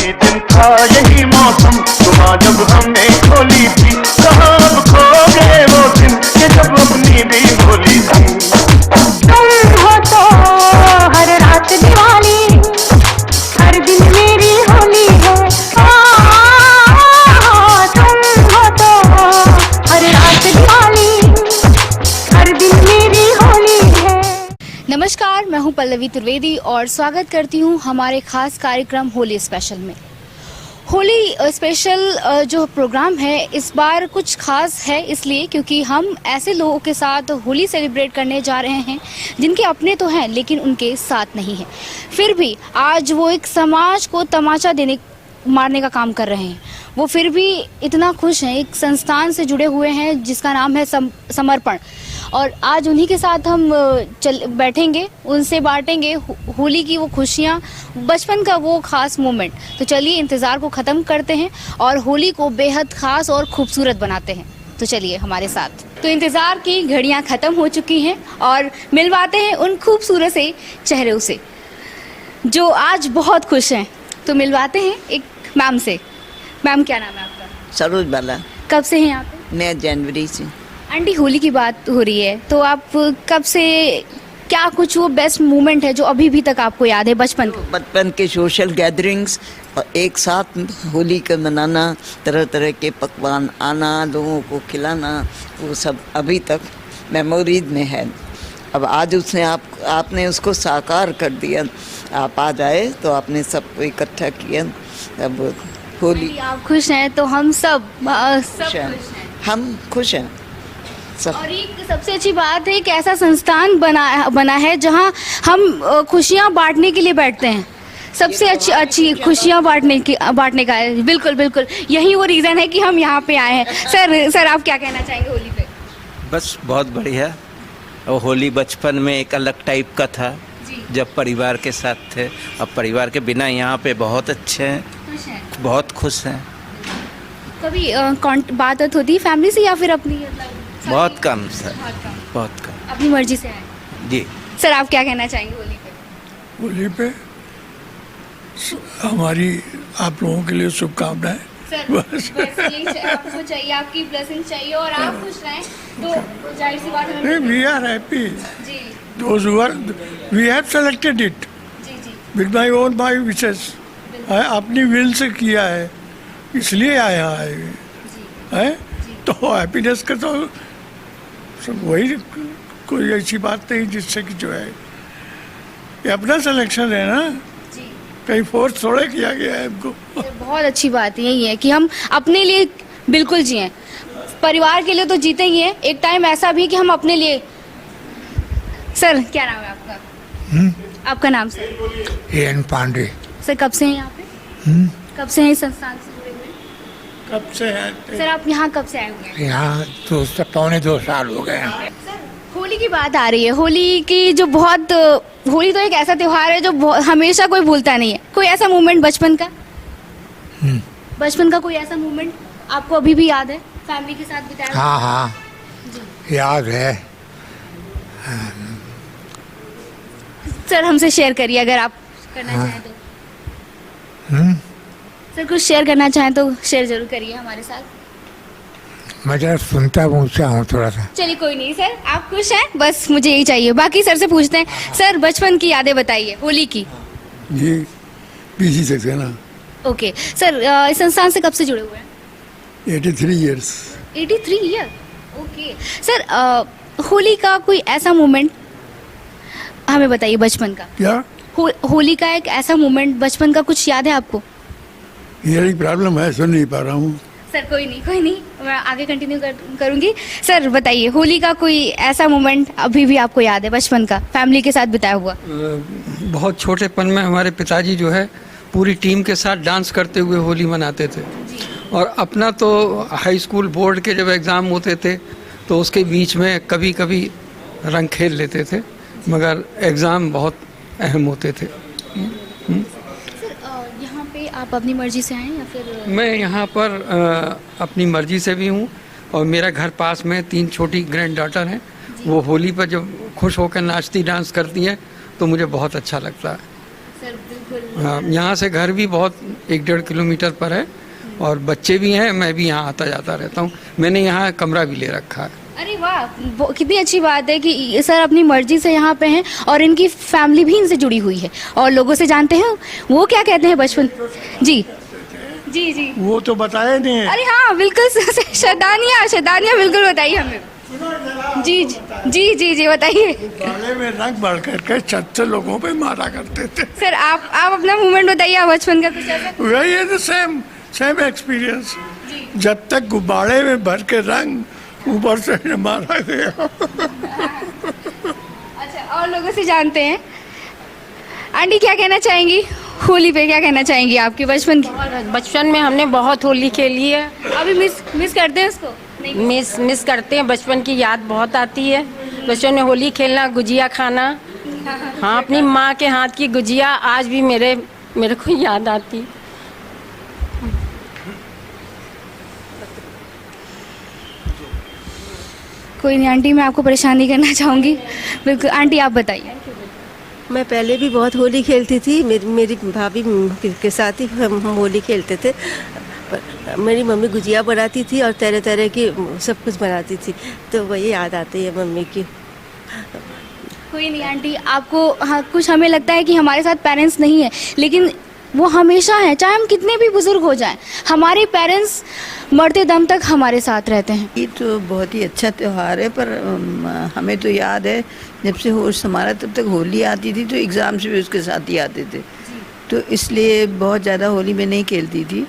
वही दिन था यही मौसम, सुबह जब हमने खोली थी, कहाँ अब खो गए वो दिन कि जब अपनी भी होली थी। तुम हो तो हर रात दिवाली, हर दिन मेरी होली है। तुम हो तो हर रात दिवाली, हर दिन मेरी होली है। नमस्कार, मैं हूं पल्लवी त्रिवेदी और स्वागत करती हूं हमारे खास कार्यक्रम होली स्पेशल में। होली स्पेशल जो प्रोग्राम है इस बार कुछ खास है इसलिए क्योंकि हम ऐसे लोगों के साथ होली सेलिब्रेट करने जा रहे हैं जिनके अपने तो हैं लेकिन उनके साथ नहीं हैं। फिर भी आज वो एक समाज को तमाचा मारने का काम कर रहे हैं। वो फिर भी इतना खुश हैं, एक संस्थान से जुड़े हुए हैं जिसका नाम है समर्पण, और आज उन्हीं के साथ हम बैठेंगे, उनसे बांटेंगे होली की वो खुशियाँ, बचपन का वो खास मोमेंट। तो चलिए इंतज़ार को ख़त्म करते हैं और होली को बेहद ख़ास और खूबसूरत बनाते हैं। तो चलिए हमारे साथ। तो इंतज़ार की घड़ियाँ ख़त्म हो चुकी हैं और मिलवाते हैं उन खूबसूरत से चेहरों से जो आज बहुत खुश हैं। तो मिलवाते हैं एक मैम से। मैम, क्या नाम है आपका? सरोज बाला। कब से हैं यहाँ पे? मैं जनवरी से। आंटी, होली की बात हो रही है तो आप कब से, क्या कुछ वो बेस्ट मोमेंट है जो अभी भी तक आपको याद है बचपन का? बचपन के सोशल गैदरिंग्स और एक साथ होली का मनाना, तरह तरह के पकवान आना, लोगों को खिलाना, वो सब अभी तक मेमोरीज में है। अब आज उसने आपने उसको साकार कर दिया। आप आ जाए तो आपने सबको इकट्ठा किया। अब होली आप खुश हैं तो हम सब खुश हैं। हम खुश हैं सब। और एक सबसे अच्छी बात है कि ऐसा संस्थान बना है जहां हम खुशियां बांटने के लिए बैठते हैं। सबसे अच्छी खुशियां बांटने का है। बिल्कुल बिल्कुल, यही वो रीज़न है कि हम यहाँ पे आए हैं। सर आप क्या कहना चाहेंगे होली पे? बस बहुत बढ़िया। और होली बचपन में एक अलग टाइप का था जब परिवार के साथ थे। अब परिवार के बिना यहाँ पे बहुत अच्छे हैं, बहुत खुश हैं। कभी बात होती फैमिली से या फिर अपनी बहुत कम सर, बहुत कम। अपनी मर्जी से आए जी। सर आप क्या कहना चाहेंगे होली पे? होली पे हमारी आप लोगों के लिए शुभकामनाएं। बस आपको चाहिए, आपकी ब्लेसिंग चाहिए और आप खुश रहें तो जाहिर सी बात है। We are happy. जी Those who are, we have selected it with my own my wishes. अपनी विल से किया है, इसलिए आया है। तो हैप्पीनेस का तो सब वही, कोई ऐसी बात नहीं जिससे कि जो है ये अपना सिलेक्शन है ना, कहीं फोर्स थोड़ा किया गया है हमको। बहुत अच्छी बात यही है कि हम अपने लिए बिल्कुल जिएं, परिवार के लिए तो जीते ही हैं, एक टाइम ऐसा भी कि हम अपने लिए। सर क्या नाम है आपका? आपका नाम सर? एन पांडे। सर कब से हैं यहाँ पे? कब से हैं इस संस्थान से जुड़े हुए? कब से है सर आप यहाँ कब से आए हुए हैं? यहाँ? तो पौने 2 साल हो गए हैं। सर होली की बात आ रही है, होली की जो बहुत, होली तो एक ऐसा त्योहार है जो हमेशा कोई भूलता नहीं है। कोई ऐसा मोमेंट बचपन का? बचपन का कोई ऐसा मोमेंट आपको अभी भी याद है, फैमिली के साथ बिताया? हाँ याद है। सर हमसे शेयर करिए अगर आप करना चाहें तो। सर कुछ शेयर करना चाहें तो शेयर जरूर करिए हमारे साथ। मैं जरा सुनता ऊँचा हूँ थोड़ा सा। चलिए कोई नहीं सर, आप खुश हैं, बस मुझे यही चाहिए। बाकी सर से पूछते हैं। सर बचपन की यादें बताइए होली की। ये पीजी से थे ना। ओके सर, इस संस्थान से कब से जुड़े हुए हैं? 83 years। 83 year. Okay sir, Holi का कोई ऐसा मोमेंट हमें बताइए बचपन का। क्या? होली का एक ऐसा मोमेंट बचपन का कुछ याद है आपको? ये प्रॉब्लम है, सुन नहीं पा रहा हूँ। सर कोई नहीं, मैं आगे कंटिन्यू करूँगी। सर बताइए होली का कोई ऐसा मोमेंट अभी भी आपको याद है बचपन का, फैमिली के साथ बिताया हुआ? बहुत छोटेपन में हमारे पिताजी जो है पूरी टीम के साथ डांस करते हुए होली मनाते थे। और अपना तो हाई स्कूल बोर्ड के जब एग्ज़ाम होते थे तो उसके बीच में कभी कभी रंग खेल लेते थे, मगर एग्ज़ाम बहुत अहम होते थे। सर यहाँ पे आप अपनी मर्जी से आए या फिर? मैं यहाँ पर अपनी मर्जी से भी हूँ और मेरा घर पास में 3 छोटी ग्रैंड डॉटर हैं। वो होली पर जब खुश होकर नाचती डांस करती हैं तो मुझे बहुत अच्छा लगता है। सर हाँ, यहाँ से घर भी बहुत 1-1.5 किलोमीटर पर है और बच्चे भी हैं, मैं भी यहाँ आता जाता रहता हूँ। मैंने यहाँ कमरा भी ले रखा है। अरे वाह, कितनी अच्छी बात है कि सर अपनी मर्जी से यहाँ पे हैं और इनकी फैमिली भी इनसे जुड़ी हुई है और लोगों से जानते हैं वो क्या कहते हैं बचपन। जी जी जी, वो तो बताया नहीं है। अरे हाँ बिल्कुल, शैतानियाँ बिल्कुल बताइए हमें। जी जी जी जी बताइए। गाले में रंग बढ़ करके छत से लोगों पे मारा करते थे। सर आप अपना मूवमेंट बताइए, आप बचपन का कुछ ऐसा। वही है तो सेम एक्सपीरियंस। जब तक गुब्बारे में भर के रंग ऊपर से मारा गया। अच्छा, और लोगों से जानते हैं। आंटी क्या कहना चाहेंगी होली पे, क्या कहना चाहेंगी आपके बचपन की? बचपन में हमने बहुत होली खेली है। अभी मिस करते हैं उसको? मिस करते हैं। बचपन की याद बहुत आती है। बचपन में होली खेलना, गुजिया खाना। हाँ, अपनी माँ के हाथ की गुजिया आज भी मेरे को याद आती। कोई नहीं आंटी, मैं आपको परेशान नहीं करना चाहूँगी। बिल्कुल आंटी, आप बताइए। मैं पहले भी बहुत होली खेलती थी। मेरी भाभी के साथ ही हम होली खेलते थे। मेरी मम्मी गुजिया बनाती थी और तरह तरह की सब कुछ बनाती थी, तो वही याद आती है मम्मी की। कोई नहीं आंटी, आपको हाँ कुछ हमें लगता है कि हमारे साथ पेरेंट्स नहीं है, लेकिन वो हमेशा है, चाहे हम कितने भी बुजुर्ग हो जाएं, हमारे पेरेंट्स मरते दम तक हमारे साथ रहते हैं। ये तो बहुत ही अच्छा त्यौहार है, पर हमें तो याद है जब से होश हमारा तब तक होली आती थी तो एग्ज़ाम से भी उसके साथ ही आते थे, तो इसलिए बहुत ज़्यादा होली में नहीं खेलती थी।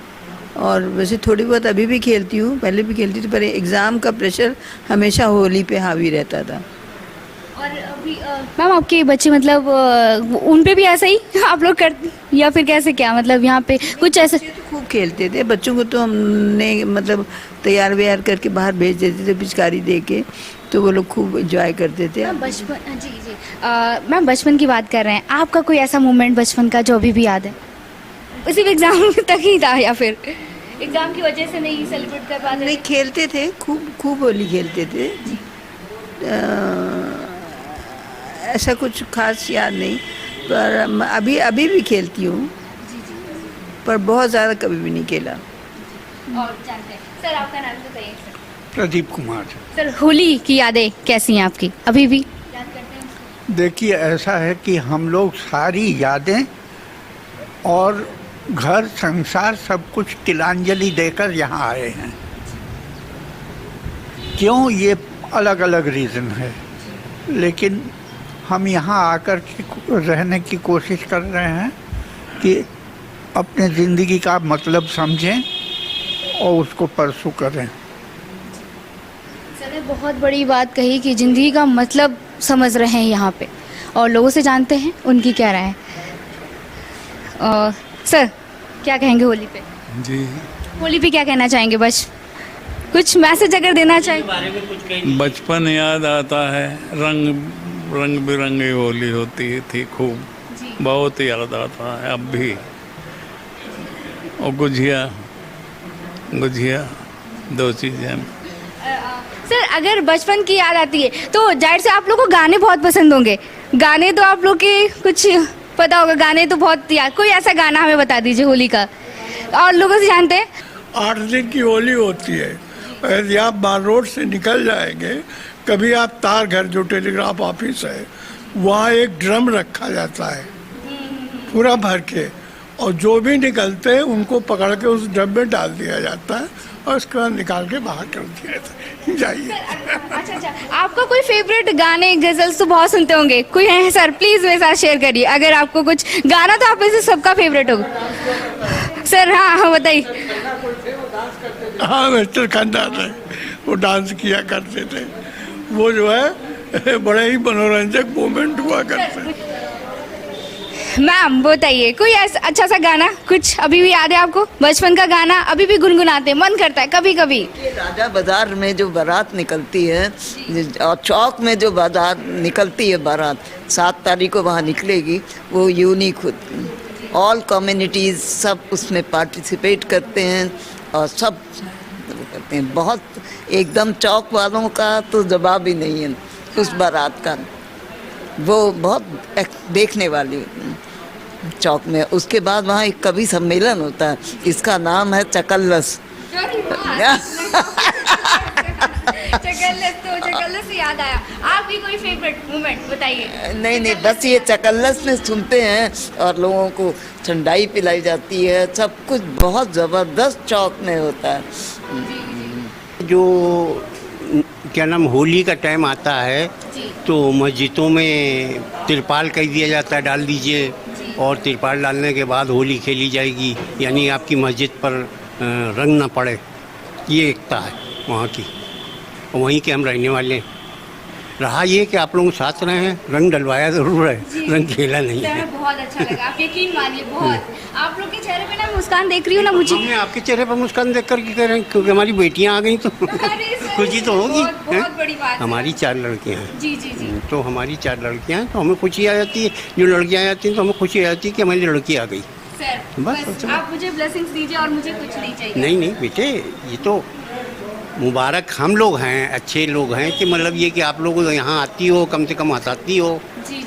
और वैसे थोड़ी बहुत अभी भी खेलती हूँ, पहले भी खेलती थी, पर एग्ज़ाम का प्रेशर हमेशा होली पे हावी रहता था। और अभी मैम आपके बच्चे मतलब उन पे भी ऐसा ही आप लोग करते या फिर कैसे, क्या मतलब यहाँ पे कुछ ऐसे? खूब खेलते थे। बच्चों को तो हमने मतलब तैयार व्यार करके बाहर भेज देते थे पिचकारी दे के, तो वो लोग खूब एंजॉय करते थे। बचपन, जी जी मैम बचपन की बात कर रहे हैं, आपका कोई ऐसा मोमेंट बचपन का जो अभी भी याद है? सिर्फ एग्जाम तक ही था या फिर एग्जाम की वजह से नहीं सेलिब्रेट कर पाते? नहीं, खेलते थे, खूब होली खेलते थे। ऐसा कुछ खास याद नहीं, पर अभी भी खेलती हूँ, पर बहुत ज़्यादा कभी भी नहीं खेला। और जानते हैं सर, आपका नाम बताइए। प्रदीप कुमार। सर होली की यादें कैसी हैं आपकी, अभी भी याद करते हैं? देखिए, ऐसा है कि हम लोग सारी यादें और घर संसार सब कुछ तिलांजलि देकर यहाँ आए हैं। क्यों, ये अलग अलग रीज़न है, लेकिन हम यहाँ आकर के रहने की कोशिश कर रहे हैं कि अपने ज़िंदगी का मतलब समझें और उसको परसू करें। सर ने बहुत बड़ी बात कही कि ज़िंदगी का मतलब समझ रहे हैं यहाँ पे, और लोगों से जानते हैं उनकी क्या राय है। सर क्या कहेंगे होली पे? जी, होली पे क्या कहना चाहेंगे? बस कुछ मैसेज अगर देना चाहेंगे। बचपन याद आता है, रंग बिरंगी होली होती थी खूब, बहुत याद आता है अब भी। और गुजिया दो चीज़ें। सर अगर बचपन की याद आती है तो जाहिर से आप लोगों को गाने बहुत पसंद होंगे। गाने तो आप लोग के कुछ पता होगा, गाने तो बहुत याद, कोई ऐसा गाना हमें बता दीजिए होली का, और लोगों से जानते हैं। 8 दिन की होली होती है। यदि आप बार रोड से निकल जाएंगे, कभी आप तार घर जो टेलीग्राफ ऑफिस है, वहाँ एक ड्रम रखा जाता है पूरा भर के, और जो भी निकलते हैं उनको पकड़ के उस ड्रम में डाल दिया जाता है और उसके बाद निकाल के बाहर कर दिया जाता है। जाइए। अच्छा, आपका कोई फेवरेट गाने, गजल्स तो बहुत सुनते होंगे, कोई है सर? प्लीज मेरे साथ शेयर करिए अगर आपको कुछ गाना तो आप में से सबका फेवरेट होगा। सर हाँ बताइए। हाँ, मिस्टर खन्ना थे, वो डांस किया करते थे, वो जो है बड़े ही मनोरंजक मोमेंट हुआ करते थे। मैम बताइए कोई ऐसा अच्छा सा गाना कुछ अभी भी याद है आपको? बचपन का गाना अभी भी गुनगुनाते, मन करता है कभी कभी। राजा बाजार में जो बारात निकलती है और चौक में जो बाजार निकलती है बारात, 7 तारीख को वहाँ निकलेगी, वो यूनिक होती है। ऑल कम्युनिटीज़ सब उसमें पार्टिसिपेट करते हैं और सब करते हैं। बहुत एकदम चौक वालों का तो जवाब ही नहीं है उस बारात का, वो बहुत देखने वाली। चौक में। उसके बाद वहाँ एक कवि सम्मेलन होता है, इसका नाम है चकल्लस। चकल्लस से याद आया, आपकी कोई फेवरेट मोमेंट बताइए। नहीं, बस ये चकल्लस में सुनते हैं और लोगों को ठंडाई पिलाई जाती है, सब कुछ बहुत ज़बरदस्त चौक में होता है। जो क्या नाम, होली का टाइम आता है तो मस्जिदों में तिरपाल कह दिया जाता है, डाल दीजिए, और तिरपाल डालने के बाद होली खेली जाएगी, यानी आपकी मस्जिद पर रंग ना पड़े। ये एकता है वहाँ की, और वहीं के हम रहने वाले हैं। रहा ये कि आप लोग साथ रहे हैं, रंग डलवाया ज़रूर है, रंग खेला नहीं है। बहुत अच्छा लगा, आप यकीन मानिए बहुत। आप लोग के चेहरे पे ना मुस्कान देख रही हूँ ना मुझे। हमने आपके चेहरे पर मुस्कान देख कर कह रहे हैं, क्योंकि हमारी बेटियां आ गई तो खुशी तो होगी। बहुत बड़ी बात। हमारी 4 लड़कियां हैं। जी जी जी। तो हमारी 4 लड़कियां हैं तो हमें खुशी आ जाती है। जो लड़कियां आ जाती हैं तो हमें खुशी आ जाती है कि हमारी लड़की आ गई। सर बस आप मुझे ब्लेसिंग्स दीजिए और मुझे कुछ नहीं चाहिए। नहीं बेटे, ये तो मुबारक हम लोग हैं, अच्छे लोग हैं कि मतलब ये कि आप लोग यहाँ आती हो, कम से कम हंसाती हो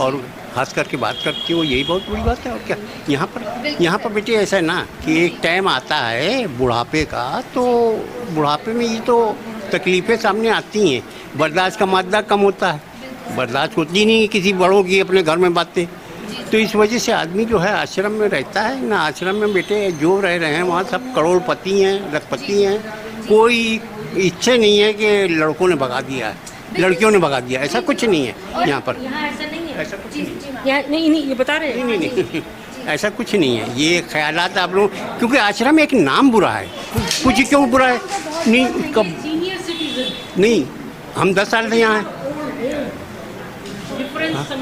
और हंस करके बात करती हो, यही बहुत बड़ी बात है। और क्या यहाँ पर बेटे ऐसा है ना कि एक टाइम आता है बुढ़ापे का, तो बुढ़ापे में ये तो तकलीफ़ें सामने आती हैं, बर्दाश्त का मादा कम होता है, बर्दाश्त होती नहीं किसी बड़ों की अपने घर में बातें। तो इस वजह से आदमी जो है आश्रम में रहता है ना। आश्रम में बेटे जो रह रहे हैं वहाँ सब करोड़पति हैं, लखपति हैं, कोई इच्छा नहीं है कि लड़कों ने भगा दिया है, लड़कियों ने भगा दिया, ऐसा कुछ नहीं है यहाँ पर। ऐसा कुछ नहीं, ये बता रहे हैं। नहीं, ऐसा कुछ नहीं है। ये ख्यालात आप लोग, क्योंकि आश्रम में एक नाम बुरा है। कुछ क्यों बुरा है? नहीं कब नहीं, हम 10 साल से यहाँ हैं।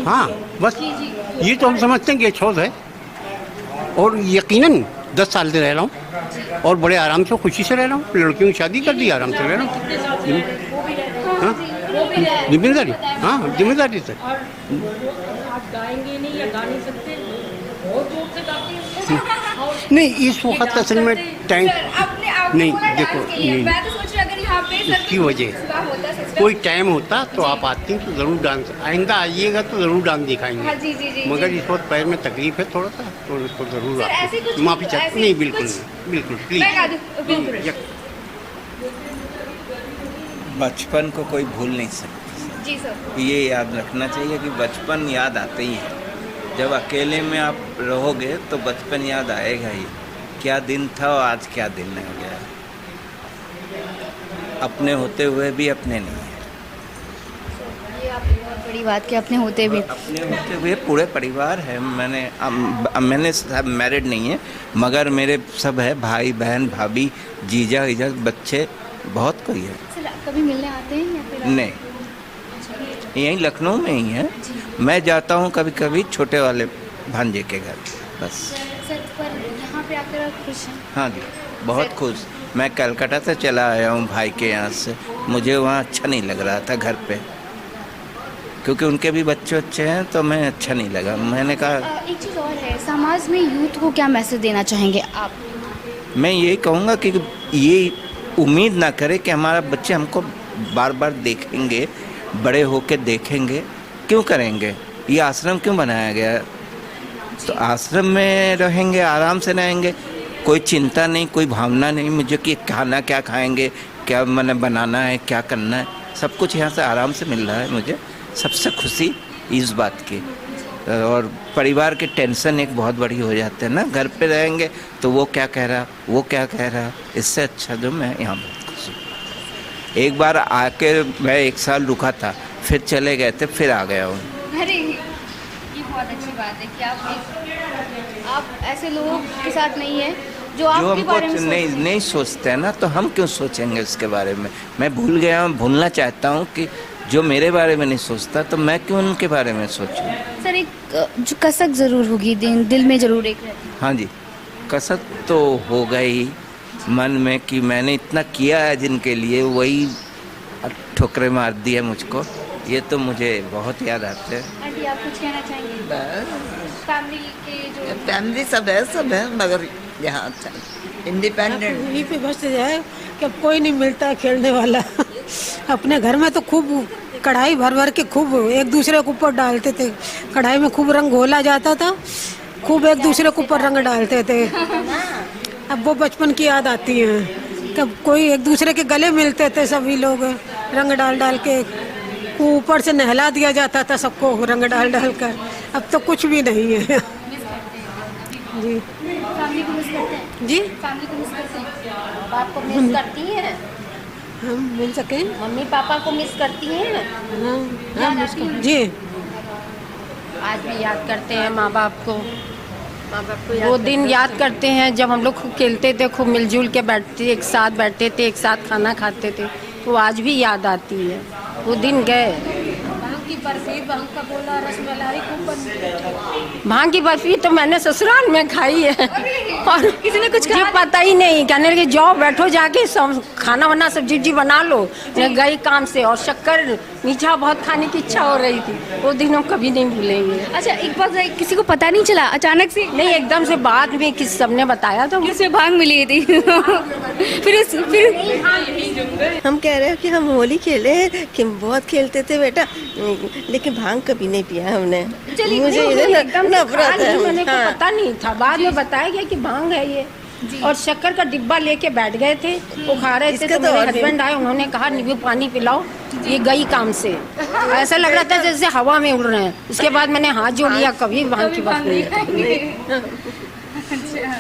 हाँ बस ये तो हम समझते हैं कि छोड़ है, और यकीनन 10 साल से रह रहा हूँ और बड़े आराम से खुशी से रह रहा हूँ। लड़कियों की शादी कर दी, आराम से रह रहा हूँ। हाँ जिम्मेदारी, हाँ जिम्मेदारी से। आप गाएंगे नहीं या गा नहीं सकते, बहुत जोर से गाते हैं। नहीं, इस वक्त असल में टाइम नहीं, देखो उसकी वजह कोई टाइम होता तो आप आती तो ज़रूर डांस, आइंदा आइएगा तो ज़रूर डांस दिखाएंगे। मगर इस वक्त पैर में तकलीफ है थोड़ा सा, तो इसको ज़रूर आप माफ़ी चाहते। नहीं बिल्कुल नहीं, बिल्कुल प्लीज़। बचपन को कोई भूल नहीं सकता जी सर। ये याद रखना चाहिए कि बचपन याद आते ही है। जब अकेले में आप रहोगे तो बचपन याद आएगा ही, क्या दिन था और आज क्या दिन हो गया। अपने होते हुए भी अपने नहीं है। ये आपकी बहुत बड़ी बात कि अपने होते हुए पूरे परिवार है। मैंने सब मैरिड नहीं है, मगर मेरे सब है, भाई बहन भाभी जीजा ईजा बच्चे बहुत कोई है। कभी मिलने आते हैं या फिर नहीं, यहीं लखनऊ में ही है। मैं जाता हूँ कभी कभी छोटे वाले भांजे के घर बस। सर पर यहाँ पे आकर खुश हैं? हाँ जी बहुत खुश। मैं कलकत्ता से चला आया हूँ भाई के यहाँ से, मुझे वहाँ अच्छा नहीं लग रहा था घर पे, क्योंकि उनके भी बच्चे अच्छे हैं, तो मैं अच्छा नहीं लगा। मैंने कहा एक चीज़ और है, समाज में यूथ को क्या मैसेज देना चाहेंगे आप? मैं यही कहूँगा कि ये उम्मीद ना करे कि हमारा बच्चे हमको बार बार देखेंगे, बड़े होके देखेंगे। क्यों करेंगे? ये आश्रम क्यों बनाया गया? तो आश्रम में रहेंगे, आराम से रहेंगे, कोई चिंता नहीं, कोई भावना नहीं मुझे कि खाना क्या खाएंगे, क्या मैंने बनाना है, क्या करना है। सब कुछ यहाँ से आराम से मिल रहा है मुझे। सबसे खुशी इस बात की। और परिवार के टेंशन एक बहुत बड़ी हो जाते हैं ना, घर पे रहेंगे तो वो क्या कह रहा, वो क्या कह रहा। इससे अच्छा जो मैं यहाँ बहुत खुश हूँ। एक बार आके मैं 1 साल रुका था, फिर चले गए थे, फिर आ गया हूँ। अरे ये बहुत अच्छी बात है कि आप ऐसे लोगों के साथ नहीं है जो आपके बारे में नहीं सोचते हैं ना, तो हम क्यों सोचेंगे उसके बारे में। मैं भूल गया हूँ, भूलना चाहता हूँ कि जो मेरे बारे में नहीं सोचता तो मैं क्यों उनके बारे में सोचूं। सर एक जो कसक ज़रूर होगी, दिल में ज़रूर एक रहती है। हाँ जी, कसक तो हो गई मन में कि मैंने इतना किया है जिनके लिए, वही ठोकरें मार दी है मुझको। ये तो मुझे बहुत याद आते हैं। आंटी आप कुछ कहना चाहेंगे? फैमिली के जो फैमिली सब है मगर यहाँ अच्छा इंडिपेंडेंट यहीं पे बस है कि अब कोई नहीं मिलता खेलने वाला। अपने घर में तो खूब कढ़ाई भर भर के खूब एक दूसरे के ऊपर डालते थे, कढ़ाई में खूब रंग घोला जाता था, खूब एक दूसरे के ऊपर रंग डालते थे। अब वो बचपन की याद आती है। तब कोई एक दूसरे के गले मिलते थे सभी लोग, रंग डाल डाल के ऊपर से नहला दिया जाता था सबको रंग डाल डाल कर। अब तो कुछ भी नहीं है। जी फैमिली को मिस करते हैं? जी फैमिली को मिस करते हैं? बाप को मिस करती हैं? हम मिल सके। मम्मी पापा को मिस करती हैं? हाँ जी आज भी याद करते हैं माँ बाप को। वो दिन याद करते हैं जब हम लोग खूब खेलते थे, खूब मिलजुल के बैठते, एक साथ बैठते थे, एक साथ खाना खाते थे। वो आज भी याद आती है। वो दिन गए। भांग की बर्फी, भांग का गोला, रसमलाई खूब बनती। भांग की बर्फी तो मैंने ससुराल में खाई है और किसी ने कुछ मुझे कहा? पता ही नहीं। कहने लगे जाओ बैठो जाके सब खाना वाना सब्जी उब्जी बना लो। मैं गई काम से और शक्कर मीठा बहुत खाने की इच्छा हो रही थी। वो दिन हम कभी नहीं भूलेंगे। अच्छा एक बात किसी को पता नहीं चला अचानक से? नहीं, एकदम से बाद में किस सबने बताया तो किससे भांग मिली थी? फिर हम कह रहे हैं कि हम होली खेले हैं कि बहुत खेलते थे बेटा, लेकिन भांग कभी नहीं पिया हमने। मुझे एकदम नफरत है। मैंने को पता नहीं था, बाद में बताया गया कि भांग है ये। और शक्कर का डिब्बा लेके बैठ गए थे, वो खा रहे थे। तो मेरे हस्बैंड आए, उन्होंने कहा नींबू पानी पिलाओ, ये गई काम से। ऐसा लग रहा था जैसे हवा में उड़ रहे हैं। उसके बाद मैंने हाथ जोड़ लिया, कभी भांग की बात नहीं।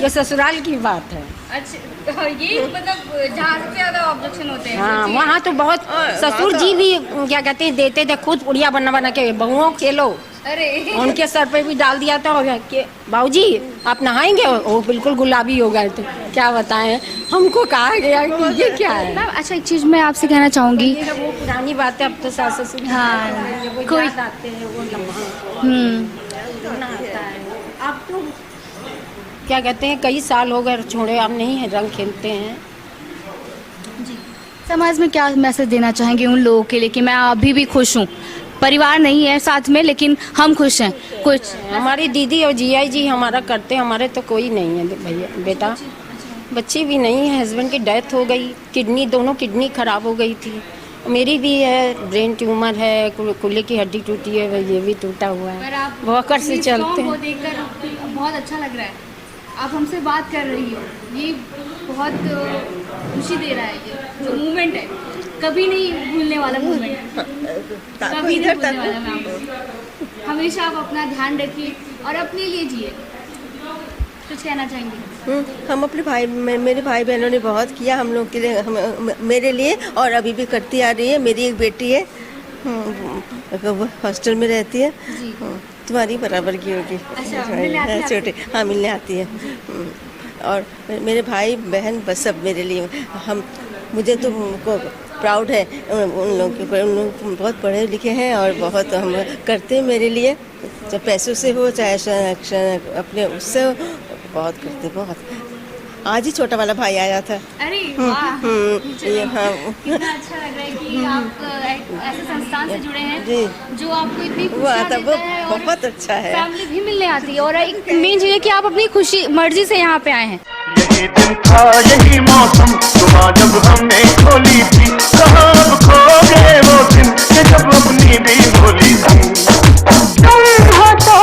ये ससुराल की बात है। अच्छा ये मतलब जहाँ सबसे ज्यादा ऑब्जेक्शन होते हैं। हाँ वहाँ तो बहुत ससुर जी भी क्या कहते हैं देते थे, खुद पुड़िया बना बना के बहुओं खेलो। अरे उनके सर पे भी डाल दिया था कि बाबूजी आप नहाएंगे? वो बिल्कुल गुलाबी हो गए थे। क्या बताएं, हमको कहा गया कि ये क्या है। मैम अच्छा एक चीज मैं आपसे कहना चाहूंगी। वो पुरानी बात है, अब तो सास ससुर हाँ, कोई आते हैं वो लम्हा आता है। अब तो क्या कहते हैं कई साल हो गए छोड़े, अब नहीं है रंग खेलते हैं। समाज में क्या मैसेज देना चाहेंगे उन लोगों के लिए कि मैं अभी भी खुश हूँ, परिवार नहीं है साथ में लेकिन हम खुश हैं? कुछ हमारी दीदी और जीआई जी हमारा करते, हमारे तो कोई नहीं है भैया बेटा। बच्ची भी नहीं है, हस्बैंड की डेथ हो गई, किडनी दोनों किडनी खराब हो गई थी। मेरी भी है, ब्रेन ट्यूमर है, कुल्ले की हड्डी टूटी है, ये भी टूटा हुआ है। वॉकर से चलते हैं। देखकर बहुत अच्छा लग रहा है। आप हमसे बात कर रही हो, ये बहुत खुशी दे रहा है। ये जो मूवमेंट है कभी नहीं भूलने वाला मूवमेंट, कभी नहीं भूलने वाला। मैम हमेशा आप अपना ध्यान रखिए और अपने लिए जिए। कुछ कहना चाहेंगे? हम अपने भाई, मेरे भाई बहनों ने बहुत किया हम लोग के लिए, मेरे लिए, और अभी भी करती आ रही है। मेरी एक बेटी है, वो हॉस्टल में रहती है, तुम्हारी बराबर की होगी। अच्छा, छोटे, हाँ मिलने आती है। और मेरे भाई बहन बस सब मेरे लिए, हम मुझे तो प्राउड है उन लोगों के ऊपर। उन लोग बहुत पढ़े लिखे हैं और बहुत हम करते हैं मेरे लिए, चाहे पैसों से हो चाहे अपने उससे हो, बहुत करते बहुत। आज ही छोटा वाला भाई आया था। अरे वाह, ये हाँ कितना अच्छा लग रहा है कि आप ऐसे संस्थान से जुड़े हैं जी, जो आपको इतनी वो खुशियाँ आता देता वो है और बहुत अच्छा है। फैमिली भी मिलने आती है। और एक मेन चीज़ है कि आप अपनी खुशी मर्जी से यहाँ पे आए हैं। यही दिन था यही मौसम सुबह जब हमने खोली थी, कहाँ अब खो गए वो दिन कि जब अपनी भी होली थी। तुम हो तो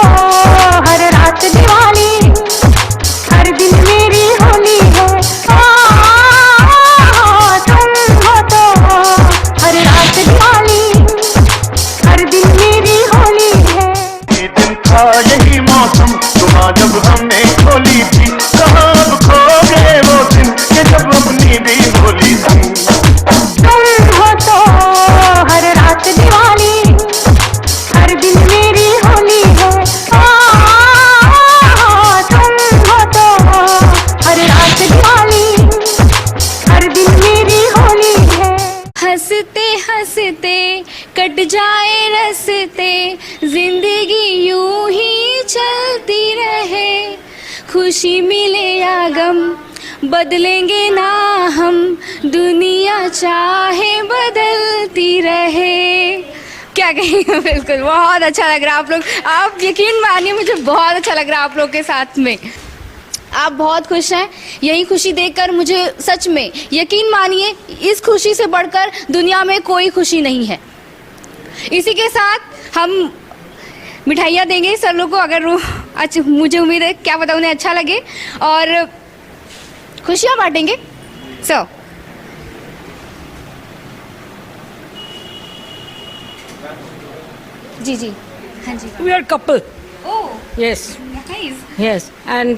हर रात दिवाली, हर दिन मेरी होली है। तुम हो तो हर रात दिवाली, हर दिन मेरी होली है। ये दिन था यही मौसम सुबह जब हमने खोली थी, कहाँ अब खो गए वो दिन कि जब अपनी भी होली थी। तुम हो तो हर रात दिवाली, हर दिन मेरी होली है। तुम हो तो हर रात दिवाली, हर दिन मेरी होली है। हंसते हंसते कट जाए रस्ते, जिंदगी यूं ही चलती रहे। खुशी मिले या गम बदलेंगे ना हम, दुनिया चाहे बदलती रहे। क्या कहेंगे? बिल्कुल बहुत अच्छा लग रहा है आप लोग, आप यकीन मानिए मुझे बहुत अच्छा लग रहा है आप लोग के साथ में। आप बहुत खुश हैं, यही खुशी देखकर मुझे सच में यकीन मानिए इस खुशी से बढ़कर दुनिया में कोई खुशी नहीं है। इसी के साथ हम मिठाइयाँ देंगे सब लोग को, अगर अच्छा, मुझे उम्मीद है क्या पता उन्हें अच्छा लगे और खुशियाँ बांटेंगे। सो जी जी, हाँ जी। We are couple. Oh yes nice. Yes and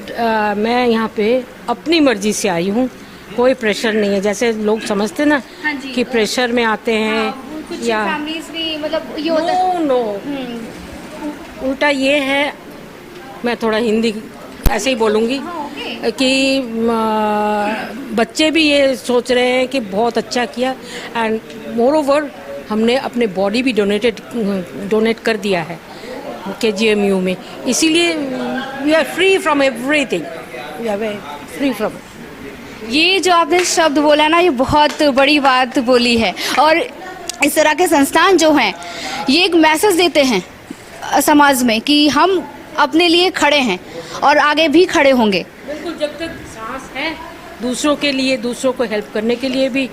मैं यहाँ पे अपनी मर्जी से आई हूँ, कोई प्रेशर नहीं है जैसे लोग समझते ना हाँ जी, कि प्रेशर में आते हैं कुछ या फैमिलीज भी मतलब ये होता है। नो उल्टा ये है, मैं थोड़ा हिंदी ऐसे ही बोलूँगी कि बच्चे भी ये सोच रहे हैं कि बहुत अच्छा किया एंड मोर ओवर हमने अपने बॉडी भी डोनेट कर दिया है KGMU में, इसीलिए we are free from everything, we are free from. ये जो आपने शब्द बोला ना, ये बहुत बड़ी बात बोली है और इस तरह के संस्थान जो हैं ये एक मैसेज देते हैं समाज में कि हम अपने लिए खड़े हैं और आगे भी खड़े होंगे। बिल्कुल, जब तक सांस है दूसरों के लिए, दूसरों को हेल्प करने के लिए भी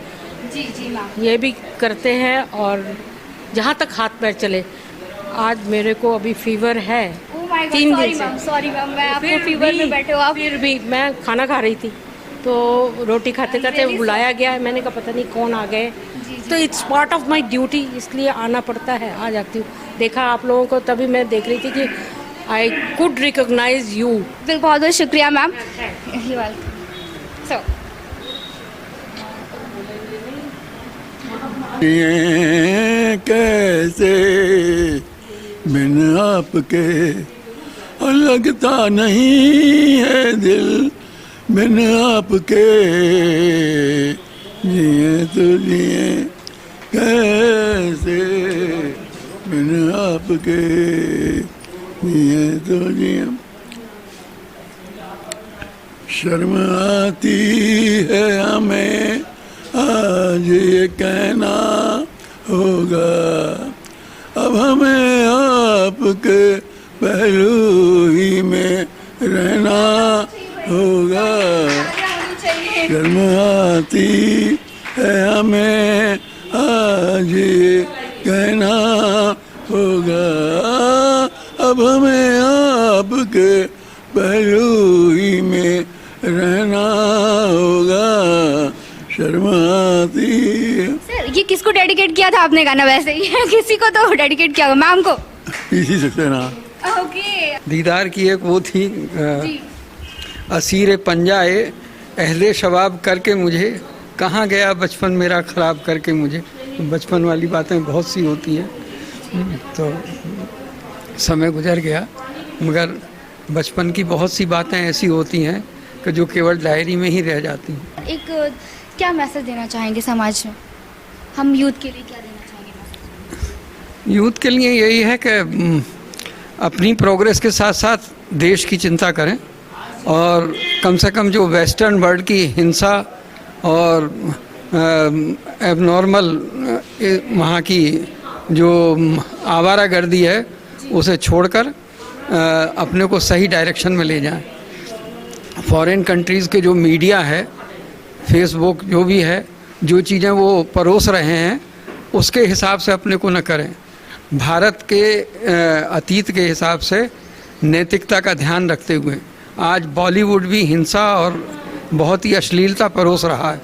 जी जी मैम ये भी करते हैं और जहाँ तक हाथ पैर चले। आज मेरे को अभी फीवर है 3 दिन से। सॉरी मैम, मैं आपको फीवर में बैठे हो आप। फिर भी मैं खाना खा रही थी तो रोटी खाते खाते बुलाया गया है, मैंने कहा पता नहीं कौन आ गए, तो it's part of my duty, इसलिए आना पड़ता है, आ जाती हूँ। देखा आप लोगों को तभी मैं देख रही थी कि आई कुड रिकॉग्नाइज यू। बहुत बहुत शुक्रिया मैम। सो कैसे बिन आपके लगता नहीं है दिल, बिन आपके जिए तो जिए कैसे, बिन आपके जिए तो जिए। शर्म आती है हमें आज ये कहना होगा, अब हमें आपके पहलू ही में रहना होगा। शर्म आती है हमें आज ये कहना होगा, अब हमें आपके पहलू ही में रहना होगा। शर्म आती है। सर ये किसको डेडिकेट किया था आपने गाना? वैसे ही किसी को तो डेडिकेट किया होगा, मैम को। इसी सकते ना। ओके। दीदार की एक वो थी असीर पंजाए अहले शबाब करके मुझे, कहाँ गया बचपन मेरा ख़राब करके मुझे। बचपन वाली बातें बहुत सी होती हैं, तो समय गुजर गया, मगर बचपन की बहुत सी बातें ऐसी होती हैं कि जो केवल डायरी में ही रह जाती हैं। एक क्या मैसेज देना चाहेंगे समाज में? हम यूथ के लिए क्या देना चाहेंगे? यूथ के लिए यही है कि अपनी प्रोग्रेस के साथ साथ देश की चिंता करें और कम से कम जो वेस्टर्न वर्ल्ड की हिंसा और एबनॉर्मल वहाँ की जो आवारागर्दी है उसे छोड़कर अपने को सही डायरेक्शन में ले जाएं। फॉरेन कंट्रीज़ के जो मीडिया है, फेसबुक जो भी है, जो चीज़ें वो परोस रहे हैं उसके हिसाब से अपने को न करें। भारत के अतीत के हिसाब से नैतिकता का ध्यान रखते हुए आज बॉलीवुड भी हिंसा और बहुत ही अश्लीलता परोस रहा है।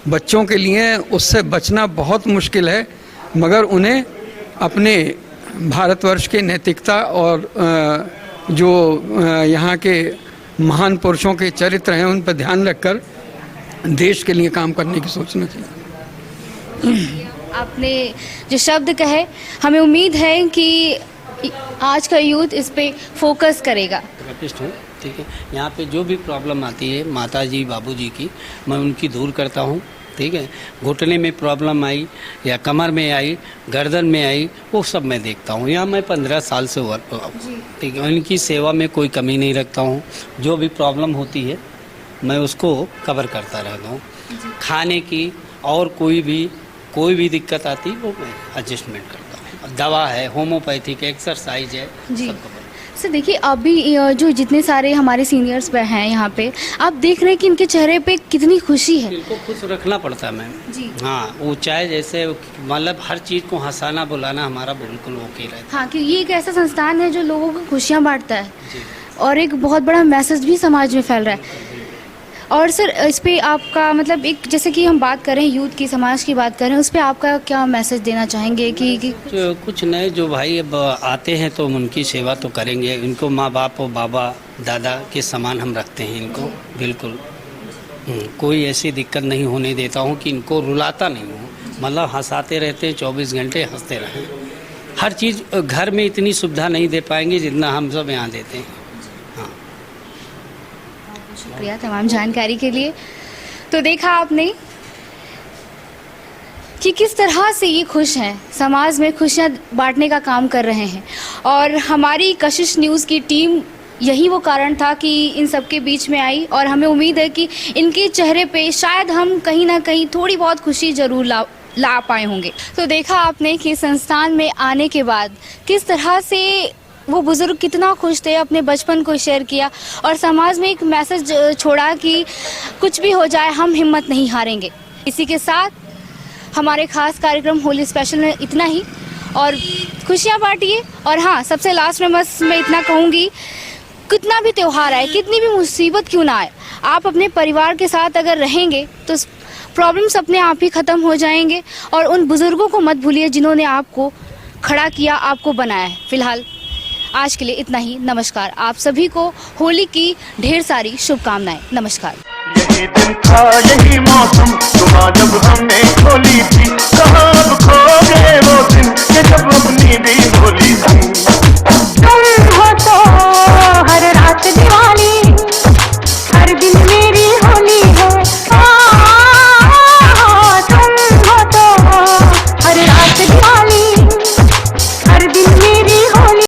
बच्चों के लिए उससे बचना बहुत मुश्किल है, मगर उन्हें अपने भारतवर्ष के नैतिकता और जो यहाँ के महान पुरुषों के चरित्र हैं उन पर ध्यान रखकर देश के लिए काम करने की सोचना चाहिए। आपने जो शब्द कहे, हमें उम्मीद है कि आज का यूथ इस पे फोकस करेगा। थेरेपिस्ट हूँ, ठीक है। यहाँ पे जो भी प्रॉब्लम आती है माता जी बाबू जी की, मैं उनकी दूर करता हूँ, ठीक है। घुटने में प्रॉब्लम आई या कमर में आई, गर्दन में आई, वो सब मैं देखता हूँ। यहाँ मैं 15 साल से वर्क, ठीक है। उनकी सेवा में कोई कमी नहीं रखता हूँ। जो भी प्रॉब्लम होती है मैं उसको कवर करता रहता हूँ। खाने की और कोई भी दिक्कत आती वो मैं एडजस्टमेंट करता हूँ। दवा है, होम्योपैथिक, एक्सरसाइज है, सब कवर। सर देखिए, अभी जो जितने सारे हमारे सीनियर्स हैं यहाँ पे, आप देख रहे हैं कि इनके चेहरे पे कितनी खुशी है। इनको खुश रखना पड़ता है मैम जी। हाँ, वो चाहे जैसे मतलब हर चीज़ को हंसाना बुलाना हमारा बिल्कुल ओके रहता है। हाँ, कि ये एक ऐसा संस्थान है जो लोगों को खुशियाँ बांटता है और एक बहुत बड़ा मैसेज भी समाज में फैल रहा है। और सर इस पे आपका मतलब एक जैसे कि हम बात करें यूथ की, समाज की बात करें, उस पे आपका क्या मैसेज देना चाहेंगे कि जो कुछ नए जो भाई अब आते हैं तो उनकी सेवा तो करेंगे, इनको माँ बाप और बाबा दादा के समान हम रखते हैं इनको, बिल्कुल कोई ऐसी दिक्कत नहीं होने देता हूँ कि इनको रुलाता नहीं हूँ, मतलब हंसाते रहते हैं, 24 घंटे हंसते रहें। हर चीज़ घर में इतनी सुविधा नहीं दे पाएंगे जितना हम सब यहाँ देते हैं। शुक्रिया तमाम जानकारी के लिए। तो देखा आपने कि किस तरह से ये खुश हैं, समाज में खुशियां बांटने का काम कर रहे हैं। और हमारी कशिश न्यूज़ की टीम यही वो कारण था कि इन सब के बीच में आई, और हमें उम्मीद है कि इनके चेहरे पे शायद हम कहीं ना कहीं थोड़ी बहुत खुशी ज़रूर ला पाए होंगे। तो देखा आपने कि संस्थान में आने के बाद किस तरह से वो बुज़ुर्ग कितना खुश थे, अपने बचपन को शेयर किया और समाज में एक मैसेज छोड़ा कि कुछ भी हो जाए हम हिम्मत नहीं हारेंगे। इसी के साथ हमारे खास कार्यक्रम होली स्पेशल में इतना ही, और खुशियाँ बांटिए। और हाँ, सबसे लास्ट में बस मैं इतना कहूँगी, कितना भी त्यौहार आए, कितनी भी मुसीबत क्यों ना आए, आप अपने परिवार के साथ अगर रहेंगे तो प्रॉब्लम्स अपने आप ही ख़त्म हो जाएंगे। और उन बुज़ुर्गों को मत भूलिए जिन्होंने आपको खड़ा किया, आपको बनाया है। फिलहाल आज के लिए इतना ही। नमस्कार। आप सभी को होली की ढेर सारी शुभकामनाएं। नमस्कार। यही दिन था, यही मौसम, सुबह जब हमने खोली थी, कहाँ अब खो गए वो दिन, ये जब अपनी भी होली थी। तुम हो तो